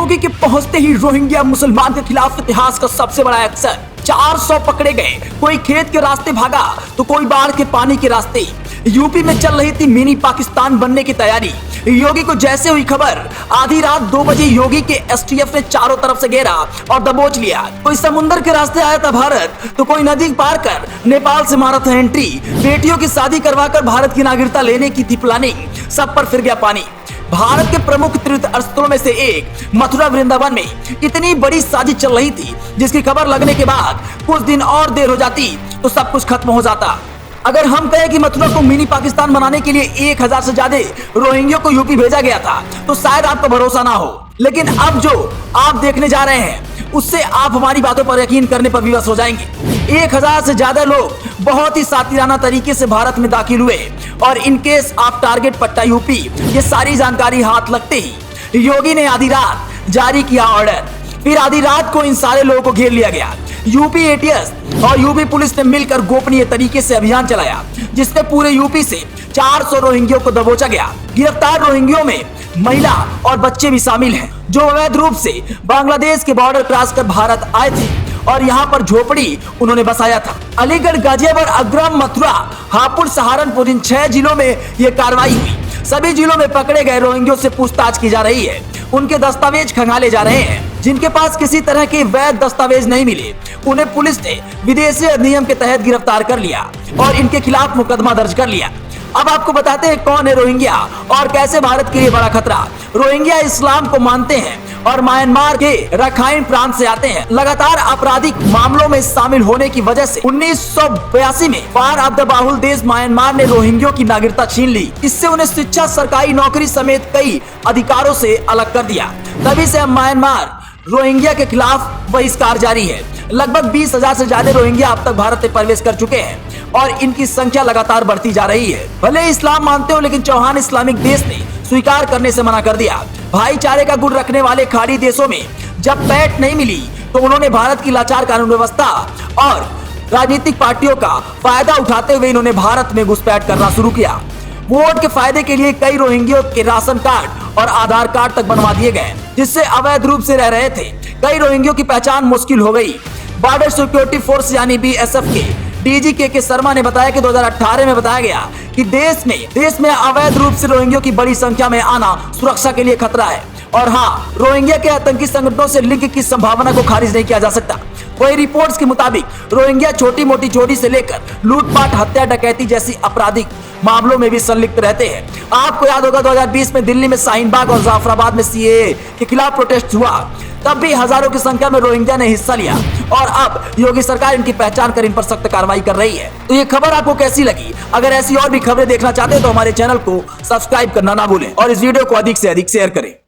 योगी के पहुंचते ही रोहिंग्या मुसलमान के खिलाफ इतिहास का सबसे बड़ा एक्शन। 400 पकड़े गए, कोई खेत के रास्ते भागा तो कोई बाढ़ के पानी के रास्ते। यूपी में चल रही थी मिनी पाकिस्तान बनने की तैयारी। योगी को जैसे हुई खबर, आधी रात 2 बजे योगी के एसटीएफ ने चारों तरफ से घेरा और दबोच लिया। कोई समुद्र के रास्ते आया था भारत, तो कोई नदी पार कर नेपाल से मारा था एंट्री। बेटियों की शादी करवाकर भारत की नागरिकता लेने की थी प्लानिंग, सब पर फिर गया पानी। भारत के प्रमुख तीर्थ स्थलों में से एक मथुरा वृंदावन में इतनी बड़ी साजिश चल रही थी, जिसकी खबर लगने के बाद कुछ दिन और देर हो जाती तो सब कुछ खत्म हो जाता। अगर हम कहें कि मथुरा को मिनी पाकिस्तान बनाने के लिए 1000 से ज्यादा रोहिंग्या को यूपी भेजा गया था, तो शायद आपको भरोसा ना हो। लेकिन अब जो आप देखने जा रहे हैं, उससे आप हमारी बातों पर यकीन करने पर विवश हो जाएंगे। 1000 से ज्यादा लोग बहुत ही सातिराना तरीके से भारत में दाखिल हुए और इनकेस आप टारगेट पट्टा यूपी, ये सारी जानकारी हाथ लगते ही योगी ने आधी रात जारी किया ऑर्डर। फिर आधी रात को इन सारे लोगों को घेर लिया गया। यूपी एटीएस और यूपी पुलिस ने मिलकर गोपनीय तरीके से अभियान चलाया, जिसमें पूरे यूपी से 400 रोहिंग्यों को दबोचा गया। गिरफ्तार रोहिंग्यों में महिला और बच्चे भी शामिल हैं, जो अवैध रूप से बांग्लादेश के बॉर्डर क्रॉस कर भारत आए थे और यहाँ पर झोपड़ी उन्होंने बसाया था। अलीगढ़, गाजियाबाद, अग्रम, मथुरा, हापुड़, सहारनपुर, इन 6 जिलों में ये कार्रवाई हुई। सभी जिलों में पकड़े गए रोहिंग्यों से पूछताछ की जा रही है। उनके दस्तावेज खंगाले जा रहे हैं। जिनके पास किसी तरह के वैध दस्तावेज नहीं मिले, उन्हें पुलिस ने विदेशी अधिनियम के तहत गिरफ्तार कर लिया और इनके खिलाफ मुकदमा दर्ज कर लिया। अब आपको बताते हैं कौन है रोहिंग्या और कैसे भारत के लिए बड़ा खतरा। रोहिंग्या इस्लाम को मानते हैं और म्यांमार के रखाइन प्रांत से आते हैं। लगातार आपराधिक मामलों में शामिल होने की वजह से 1982 में वार ऑफ द बाहुल देश म्यांमार ने रोहिंग्यों की नागरिकता छीन ली। इससे उन्हें शिक्षा, सरकारी नौकरी समेत कई अधिकारों से अलग कर दिया। तभी से म्यांमार रोहिंग्या के खिलाफ बहिष्कार जारी है। लगभग 20,000 से ज्यादा रोहिंग्या अब तक भारत में प्रवेश कर चुके हैं और इनकी संख्या लगातार बढ़ती जा रही है। भले इस्लाम मानते हो, लेकिन चौहान इस्लामिक देश ने स्वीकार करने से मना कर दिया। भाईचारे का गुण रखने वाले खाड़ी देशों में जब पैठ नहीं मिली, तो उन्होंने भारत की लाचार कानून व्यवस्था और राजनीतिक पार्टियों का फायदा उठाते हुए इन्होंने भारत में घुसपैठ करना शुरू किया। वोट के फायदे के लिए कई रोहिंग्यों के राशन कार्ड और आधार कार्ड तक बनवा दिए गए, जिससे अवैध रूप से रह रहे थे। कई रोहिंग्यों की पहचान मुश्किल हो गई। बॉर्डर सिक्योरिटी फोर्स यानी BSF के DG के शर्मा ने बताया कि 2018 में बताया गया कि देश में अवैध रूप से रोहिंग्यों की बड़ी संख्या में आना सुरक्षा के लिए खतरा है। और हाँ, रोहिंग्या के आतंकी संगठनों से लिंक की संभावना को खारिज नहीं किया जा सकता। वही रिपोर्ट्स के मुताबिक रोहिंग्या छोटी मोटी चोरी से लेकर लूटपाट, हत्या, डकैती जैसी आपराधिक मामलों में भी संलिप्त रहते हैं। आपको याद होगा 2020 में दिल्ली में शाहीन बाग और जाफराबाद में CAA के खिलाफ प्रोटेस्ट हुआ, तब भी हजारों की संख्या में रोहिंग्या ने हिस्सा लिया और अब योगी सरकार इनकी पहचान कर इन पर सख्त कार्रवाई कर रही है। तो ये खबर आपको कैसी लगी? अगर ऐसी और भी खबरें देखना चाहते हैं तो हमारे चैनल को सब्सक्राइब करना ना भूलें और इस वीडियो को अधिक से अधिक शेयर करें।